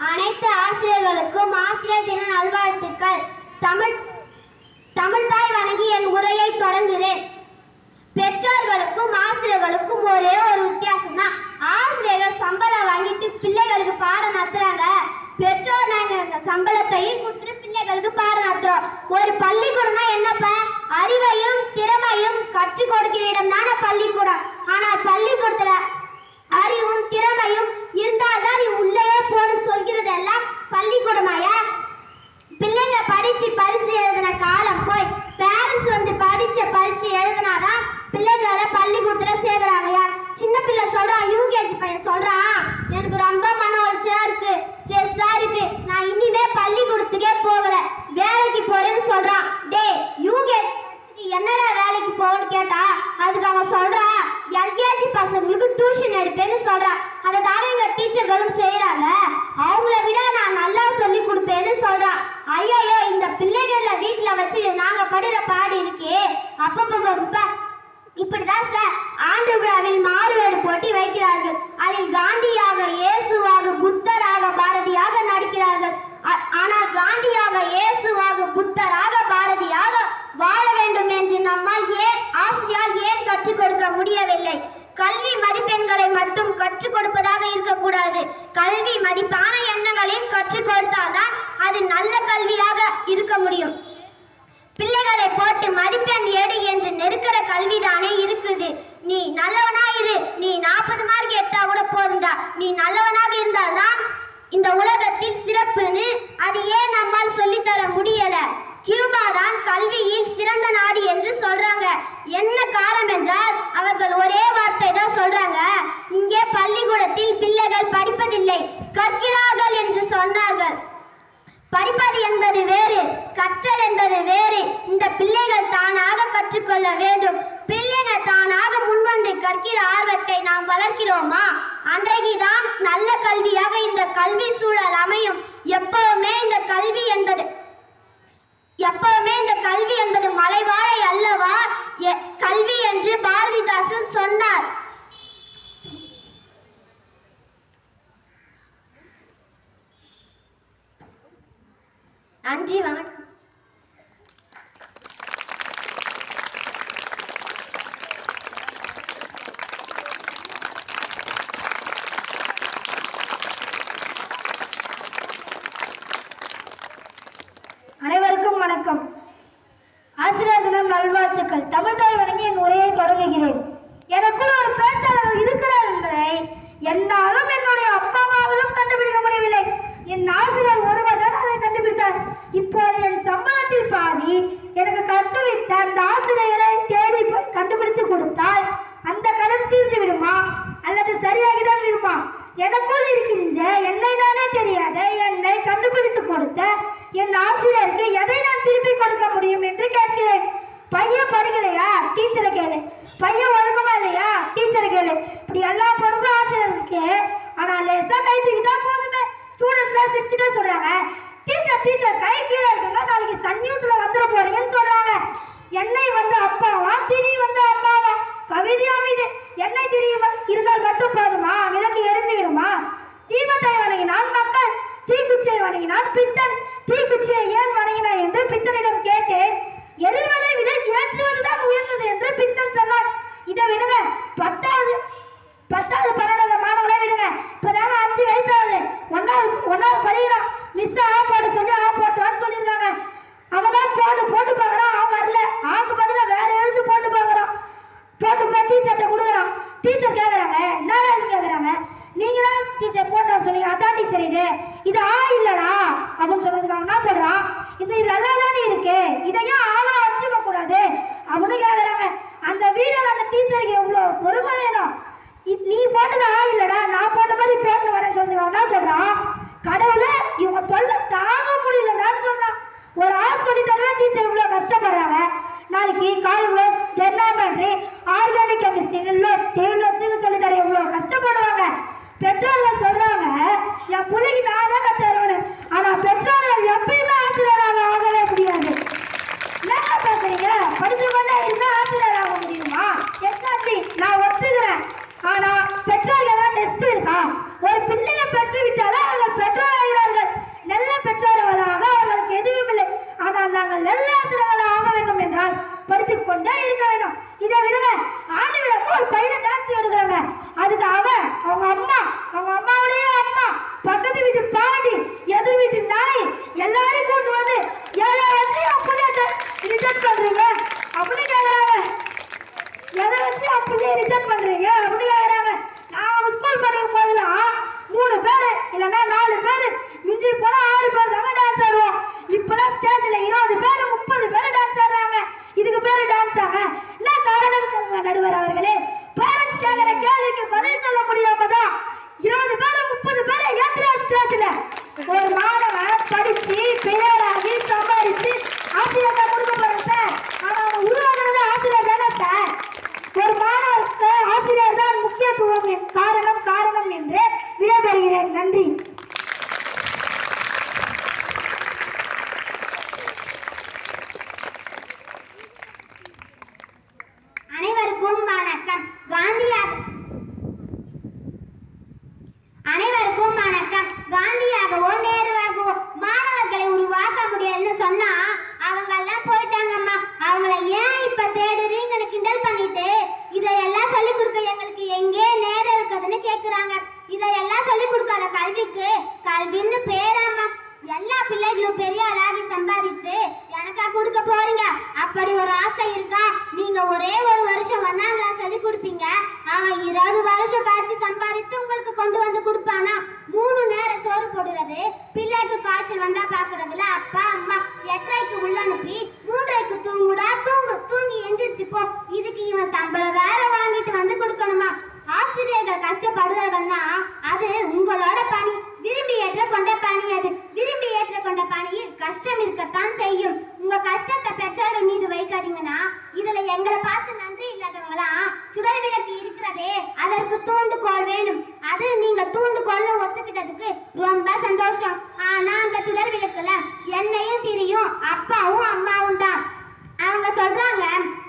அனைத்து ஆசிரியர்களுக்கும் ஆசிரியர் தின நல்வாழ்த்துக்கள். தமிழ் தாய் வணங்கி என் உரையை தொடங்குகிறேன். பெற்றோர்களுக்கும் ஆசிரியர்களுக்கும் ஒரே ஒரு வித்தியாசம் தான். ஆசிரியர்கள் சம்பளம் வாங்கிட்டு பிள்ளைகளுக்கு பாடம் நடத்துறாங்க. பெற்றோர் நாங்க சம்பளத்தையும் கொடுத்துட்டு பிள்ளைகளுக்கு பாடம் நடத்துறோம். ஒரு பள்ளிக்கூடம்னா என்னப்பா? அறிவையும் திறமையும் கற்றுக் கொடுக்கிற இடம் தானே பள்ளிக்கூடம். ஆனால் பள்ளிக்கூடத்துல அறிவும் திறமையும் இருந்தால்தான் நீ உள்ளேயே போன்னு சொல்கிறது எல்லாம் பள்ளிக்கூடமாயா? பிள்ளைங்க படிச்சு பரிச்சு எழுதின காலம் போய் பேரண்ட்ஸ் வந்து படிச்ச பரிச்சு எழுதினாதான் பிள்ளைங்களை பள்ளிக்கூடத்துல சேர்க்கிறாங்கயா. சின்ன பிள்ளை சொல்றான், யூகேஜி பையன் சொல்றான், எனக்கு ரொம்ப மன உளைச்சலா இருக்கு, ஸ்ட்ரெஸ்ஸா இருக்கு, நான் இனிமே பள்ளிக்கூடத்துக்கே போகல, வேலைக்கு போறேன்னு சொல்றான். டே யூகேஜி என்னடா வேலைக்கு போகணும்னு கேட்டா அதுக்கு அவன் சொல்றான், எல்கேஜி பசங்களுக்கு டியூஷன் எடுப்பேன்னு சொல்றான். அதை தானே எங்க டீச்சர்களும் செய்யறாங்க. அவங்கள விட நான் நல்லா சொல்லி கொடுப்பேன்னு சொல்றான். ஐயோ இந்த பிள்ளைகள வீட்டுல வச்சு நாங்க படுற பாடு இருக்கே. அப்பப்பா இப்படிதான் சார் ஆண்டு விழாவில் மாறுவேடு போட்டி வைக்கிறார்கள். அதில் காந்தியாக, இயேசுவாக, புத்தராக, பாரதியாக நடிக்கிறார்கள். ஆனால் காந்தியாக, இயேசுவாக, புத்தராக, பாரதியாக வாழ வேண்டும் என்று நம்மால் ஏன் ஆசிரியர் ஏன் கற்றுக் கொடுக்க முடியவில்லை? கல்வி மதிப்பெண்களை மட்டும் கற்றுக் கொடுப்பதாக இருக்கக்கூடாது. கல்வி மதிப்பான எண்ணங்களையும் கற்றுக் கொடுத்தால்தான் அது நல்ல கல்வியாக இருக்க முடியும். பிள்ளைகளை போட்டு மதிப்பெண் எடு என்று நெருக்கிற கல்விதானே இருக்குது. நீ நல்லவனா இரு, நீ 40 மார்க் எடுத்தா கூட போதும்டா, நீ நல்லவனாக இருந்தால்தான் இந்த உலகத்தில் சிறப்புன்னு அது ஏன் நம்மால் சொல்லித்தர முடியல? கியூபா தான் கல்வியில் சிறந்த நாடு என்று சொல்றாங்க. என்ன காரணம் என்றால் அவர்கள் ஒரே வார்த்தை தான் சொல்றாங்க, இங்கே பள்ளிக்கூடத்தில் பிள்ளைகள் படிப்பதில்லை, கற்கிறார்கள் என்று சொன்னார்கள். படிப்பது என்பது வேறு, கற்றல் என்பது வேறு. இந்த பிள்ளைகள் தானாக கற்றுக்கொள்ள வேண்டும். பிள்ளைகள் தானாக முன்வந்து கற்கிற ஆர்வத்தை நாம் வளர்க்கிறோமா? அன்றைக்குதான் நல்ல கல்வியாக இந்த கல்வி சூழல் அமையும். எப்பவுமே இந்த கல்வி என்பது மலைவாழை அல்லவா? கல்வி என்று பாரதிதாசன் சொன்னார். நன்றி, வணக்கம். அனைவருக்கும் வணக்கம். ஆசிரியர் தினம் நல்வாழ்த்துக்கள். தமிழ் தாய் வணங்கி என் உரையை தொடங்குகிறேன். எனக்குள் ஒரு பேச்சாளர் இருக்கிறார் என்பதை என்னாலும் என்னுடைய அப்பா அம்மாவிலும் கண்டுபிடிக்க முடியவில்லை. என் ஆசிரியர் ஒருவர் தான் அதை கண்டுபிடித்தார். இப்போது என் சம்பளத்தில் பாதி எனக்கு கற்கவித்த அந்த ஆசிரியரை தேடி கண்டுபிடித்து கொடுத்தால் அந்த கடன் தீர்ந்து விடுமா அல்லது சரியாகிதான் விடுமா? எனக்குள் இருக்கின்ற என்னை தானே தெரியாத என்னை கண்டுபிடித்து கொடுத்த என் ஆசிரியருக்கு எதை நான் திருப்பி கொடுக்க முடியும் என்று கேட்கிறேன். பையன் படிக்கலையா? டீச்சரை கேளு. பையன் ஒழுக்கமா இல்லையா? டீச்சரை கேளு. இப்படி எல்லா பொறுப்பும் ஆசிரியருக்கு. ஆனா லேசா கை தூக்கிட்டா போதுமே, ஸ்டூடெண்ட்ஸ்லாம் சிரிச்சுட்டே சொல்றாங்க, டீச்சர் கை கீழே இருக்குங்க, நாளைக்கு சன் நியூஸ்ல வந்துட போறீங்கன்னு சொல்றாங்க. என்னை வந்து அப்பாவா, திரி வந்து அம்மாவா? கவிதையா மீது எண்ணெய் திரி இருந்தால் மட்டும் போதுமா? விளக்கு எரிந்து விடுமா? தீபத்தை வணங்கினால் மக்கள், தீக்குச்சியை வணங்கினால் பித்தன். தீக்குச்சியை ஏன் வணங்கினாய் என்று பித்தனிடம் கேட்டேன். எரிவதை விட ஏற்றுவதுதான் உயர்ந்தது என்று பித்தன் சொன்னார். இதை விடுங்க, 10வது 12வது மாணவர்களை விடுங்க. இப்பதாங்க 5 வயசாகுது, ஒன்னாவது படிக்கிறான். மிஸ் ஆ போட்டு சொல்லி ஆ போட்டுவான்னு சொல்லியிருக்காங்க. அவன் தான் போட்டு பார்க்குறான், அவன் வரல. ஆக்கு பதில வேற எழுத்து போட்டு பார்க்குறான். போட்டு டீச்சர்கிட்ட கொடுக்குறான். டீச்சர் கேட்குறாங்க, என்ன கேட்குறாங்க, நீங்க தான் டீச்சர் போட்டு சொன்னீங்க, அதான் டீச்சர் இது ஆ இல்லடா அப்படின்னு சொன்னதுக்கு அவன் என்ன சொல்றான், இது நல்லா தானே இருக்கு, இதையும் ஆளா வச்சுக்க கூடாது அப்படின்னு கேட்குறாங்க. அந்த வீடியோல அந்த டீச்சருக்கு எவ்வளோ பொறுமை வேணும். நீ போட்டது ஆ இல்லடா, நான் போட்ட மாதிரி பேர்னு வரேன்னு சொன்னதுக்கு அவன் என்ன சொல்றான், கடவுளை இவங்க தொல்லை தாங்க முடியலடான்னு சொன்னான். ஒரு ஆள் சொல்லி தருவா டீச்சர் இவ்வளோ கஷ்டப்படுறாங்க. நாளைக்கு கால்குலஸ், டெர்மாமெட்ரி, ஆர்கானிக் கெமிஸ்ட்ரி சொல்லி தர எவ்வளோ கஷ்டப்படுவாங்க. பெற்றோர்கள் சொல்றாங்க என் பிள்ளைக்கு நான் தான் கற்றுறேன்னு. ஆனா பெற்றோர்கள் எப்பயுமே ஆசிரியராக ஆகவே முடியாது. என்ன பேசுறீங்க? படிச்சு கொண்டே இருந்தா ஆசிரியர் ஆக முடியுமா? என்னாச்சு? நான் ஒத்துக்கிறேன். ஆனா பெற்றோர்கள் டெஸ்ட் இருக்கா? ஒரு பிள்ளைய பெற்று விட்டாலே அவர்கள் பெற்றோராக வீட்டு பாடி, எதிர் வீட்டு நாய் எல்லாரையும் கூட்டு வந்து எதை வச்சு அப்படியே ரிஜெக்ட் பண்றீங்க அப்படின்னு கேக்குறாங்க. எதை வச்சு அப்படியே ரிஜெக்ட் பண்றீங்க அப்படின்னு கேக்குறாங்க. நான் ஸ்கூல் படிக்கும் போதெல்லாம் 3 பேர் இல்லைன்னா 4 பேர், மிஞ்சி போனா 6 பேர் தாங்க டான்ஸ் ஆடுவோம். இப்பெல்லாம் ஸ்டேஜ்ல 20 பேர் 30 பேர் டான்ஸ் ஆடுறாங்க. இதுக்கு பேரு டான்ஸ் ஆக என்ன காரணம் நடுவர் அவர்களே? பேரண்ட்ஸ் கேட்கிற கேள்விக்கு பதில் சொல்ல முடியாமதான் 20 பேர் 30 பேரை ஏத்துற ஸ்டேஜ்ல ஒரு மாணவன் படிச்சு பெயராகி சம்பாதிச்சு ஆசிரியர்கிட்ட கொடுக்க போறேன் சார். ஆனா அவன் உருவாகிறது ஆசிரியர் தானே சார். ஒரு மாணவருக்கு ஆசிரியர் தான் முக்கியத்துவம் காரணம் என்று விடைபெறுகிறேன். நன்றி. அனைவருக்கும் வணக்கம். காந்தியாகவோ நேருவாகவோ மாணவர்களை உருவாக்க முடியலன்னு சொன்னா அவங்க எல்லாம் போயிட்டாங்கம்மா. அவங்கள ஏன் இப்ப தேடுறீங்கன்னு கிண்டல் பண்ணிட்டு இதையெல்லாம் சொல்லிக் கொடுக்க எங்களுக்கு எங்கே நேரம் இருக்குதுன்னு கேக்குறாங்க. இதையெல்லாம் சொல்லிக் கொடுக்காத கல்விக்கு கல்வின்னு பேராமா. எல்லா பிள்ளைகளும் பெரிய ஆளாகி சம்பாதித்து எனக்கா கொடுக்க போறீங்க? அப்படி ஒரு ஆசை இருக்கா? நீங்க ஒரே ஒரு வருஷம் 1ஆம் கிளாஸ் சொல்லி கொடுப்பீங்க. அவன் 20 வருஷம் கழிச்சு சம்பாதித்து உங்களுக்கு கொண்டு வந்து கொடுப்பானா? 3 நேரம் சோறு போடுறது, பிள்ளைக்கு காய்ச்சல் வந்தா பாக்குறதுல அப்பா அம்மா 8:30க்கு உள்ள அனுப்பி 3:30க்கு தூங்குடா தூங்கி எந்திரிச்சு போ. இதுக்கு இவன் சம்பளம் வேற வாங்கிட்டு வந்து கொடுக்கணுமா? ஆசிரியர்கள் கஷ்டப்படுறார்கள்னா அது உங்களோட பணி. விரும்பி ஏற்றுக்கொண்ட பணி அது. விரும்பி ஏற்றுக்கொண்ட பணியில் கஷ்டம் இருக்கத்தான் செய்யும். உங்க கஷ்டத்தை பெற்றோர்கள் மீது வைக்காதீங்கன்னா இதுல எங்களை பார்த்து நன்றி இல்லாதவங்களா சுடர் விளக்கு இருக்கிறதே அதற்கு தூண்டுகோல் வேணும். அது நீங்க தூண்டுகோல்னு ஒத்துக்கிட்டதுக்கு ரொம்ப சந்தோஷம். ஆனா அந்த சுடர் விளக்குல என்னையும் திரியும் அப்பாவும் அம்மாவும் தான். அவங்க சொல்றாங்க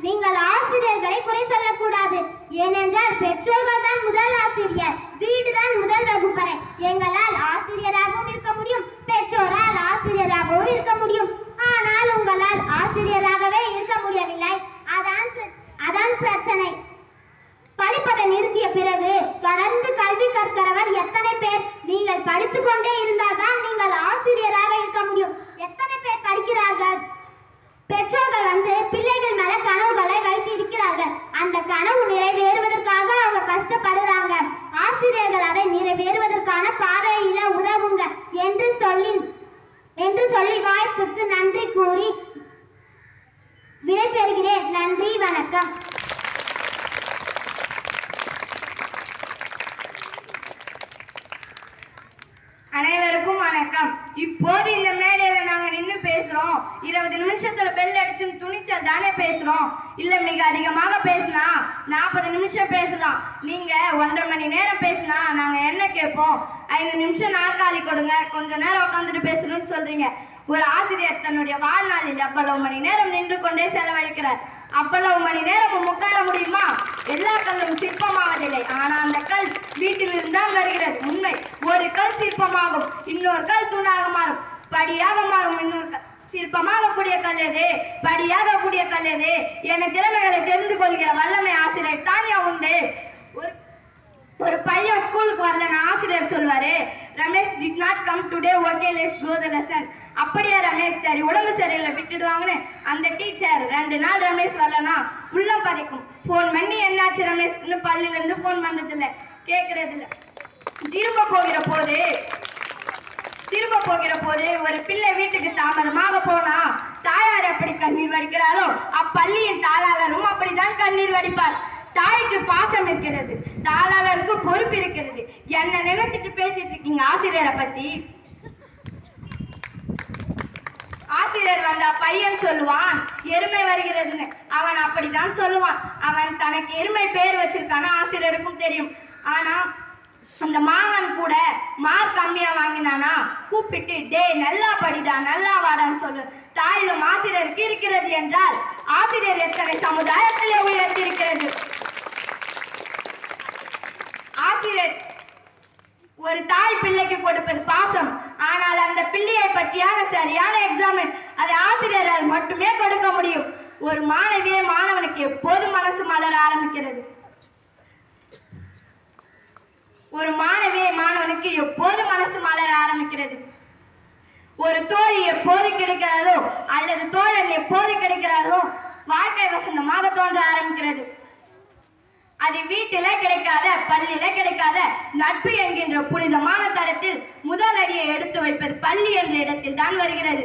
நீங்கள் ஆசிரியர்களை குறை சொல்லக்கூடாது. ஏனென்றால் பெற்றோர்கள் தான் முதல் ஆசிரியர், வீடு தான் முதல் வகுப்பறை. எங்களால் ஆசிரியராகவும் இருக்க முடியும், பெற்றோரால் ஆசிரியராகவும் இருக்க முடியும். ஆனால் உங்களால் ஆசிரியராகவே இருக்க முடியவில்லை. அதான் பிரச்சனை. படிப்பதை நிறுத்திய பிறகு தொடர்ந்து கல்வி கற்கிறவர் எத்தனை பேர்? நீங்கள் படித்துக் கொண்டே இருந்தால்தான் நீங்கள் ஆசிரியராக இருக்க முடியும். எத்தனை பேர் படிக்கிறார்கள்? பெற்றோர்கள் பிள்ளைகள் மேல கனவுகளை வைத்து இருக்கிறார்கள். அந்த கனவு நிறைவேறுவதற்காக அவங்க கஷ்டப்படுறாங்க. ஆசிரியர்கள் அதை நிறைவேறுவதற்கான பாதையில உதவுங்க என்று சொல்லி வாய்ப்புக்கு நன்றி கூறி விடைபெறுகிறேன். நன்றி, வணக்கம். அனைவருக்கும் வணக்கம். இப்போது இந்த மேடையில நாங்க நின்று பேசுறோம். 20 நிமிஷத்துல பெல் அடிச்சு துணிச்சல் தானே பேசுறோம். இல்ல மிக அதிகமாக பேசினா 40 நிமிஷம் பேசலாம். நீங்க 1.5 மணி நேரம் பேசினா நாங்க என்ன கேட்போம்? 5 நிமிஷம் நாற்காலி கொடுங்க, கொஞ்ச நேரம் உட்காந்துட்டு பேசணும்னு சொல்றீங்க. ஒரு ஆசிரியர் தன்னுடைய வாழ்நாளில் அவ்வளவு மணி நேரம் நின்று கொண்டே செலவழிக்கிறார். அவ்வளவு மணி நேரம் உட்கார முடியுமா? எல்லா கல்லும் சிற்பமாவதில்லை. ஆனா அந்த கல் வீட்டில் இருந்தால் வருகிறது. உண்மை. ஒரு கல் சிற்பமாகும், இன்னொரு கல் தூணாக மாறும், படியாக மாறும். இன்னொரு கல் சிற்பமாக கூடிய கல் எது? படியாக கூடிய கல் எது? என திறமைகளை தெரிந்து கொள்கிற வல்லமை ஆசிரியர் தானே உண்டு. ஒரு பையன் ஸ்கூலுக்கு வரலன்னு ஆசிரியர் சொல்வாரு, Ramesh did not come today, okay let's go the lesson. அப்படியே ரமேஷ் சரி உடம்பு சரியில்லை விட்டுடுவாங்கன்னு அந்த டீச்சர் 2 நாள் ரமேஷ் வரலன்னா உள்ளம் பதைக்கும். ஃபோன் பண்ணி என்னாச்சு ரமேஷ்? இன்னும் பள்ளியில இருந்து ஃபோன் பண்றது இல்லை, கேட்கறது இல்லை. திரும்ப போகிற போது ஒரு பிள்ளை வீட்டுக்கு தாமதமாக போனா தாயார் எப்படி கண்ணீர் வடிக்கிறாளோ அப்பள்ளியின் தாளாளரும் அப்படிதான் கண்ணீர் வடிப்பார். தாய்க்கு பாசம் இருக்கிறது, தாளாளருக்கு பொறுப்பு இருக்கிறது. என்ன நினைச்சிட்டு பேசிட்டு இருக்கீங்க ஆசிரியரை பத்தி? ஆசிரியர் வந்தா பையன் சொல்லுவான் எருமை வருகிறதுன்னு. அவன் அப்படிதான் சொல்லுவான். அவன் தனக்கு எருமை பேர் வச்சிருக்கான ஆசிரியருக்கும் தெரியும். ஆனா அந்த மாணவன் கூட மார்க் கம்மியா வாங்கினானா கூப்பிட்டு டே நல்லா படிடா நல்லா வாடான்னு சொல்லு. தாயிலும் ஆசிரியருக்கு இருக்கிறது என்றால் ஆசிரியர் எத்தனை சமுதாயத்திலே உயர்த்திருக்கிறது. ஆசிரியர் ஒரு தாய் பிள்ளைக்கு கொடுப்பது பாசம். ஆனால் அந்த பிள்ளையை பற்றியான சரியான எக்ஸாம்பிள் அதை ஆசிரியரால் மட்டுமே கொடுக்க முடியும். ஒரு மாணவனுக்கு எப்போது மனசு மலர ஆரம்பிக்கிறது? ஒரு மாணவனுக்கு அவளுக்கு எப்போது மனசு மலர ஆரம்பிக்கிறது. ஒரு தோழி எப்போது கிடைக்கிறதோ அல்லது தோழன் எப்போது கிடைக்கிறாரோ வாழ்க்கை வசந்தமாக தோன்ற ஆரம்பிக்கிறது. அது வீட்டில கிடைக்காத, பள்ளியில கிடைக்காத நட்பு என்கின்ற புனிதமான தடத்தில் முதல் அடியை எடுத்து வைப்பது பள்ளி என்ற இடத்தில் தான் வருகிறது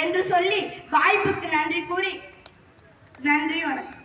என்று சொல்லி வாய்ப்புக்கு நன்றி கூறி நன்றி வணக்கம்.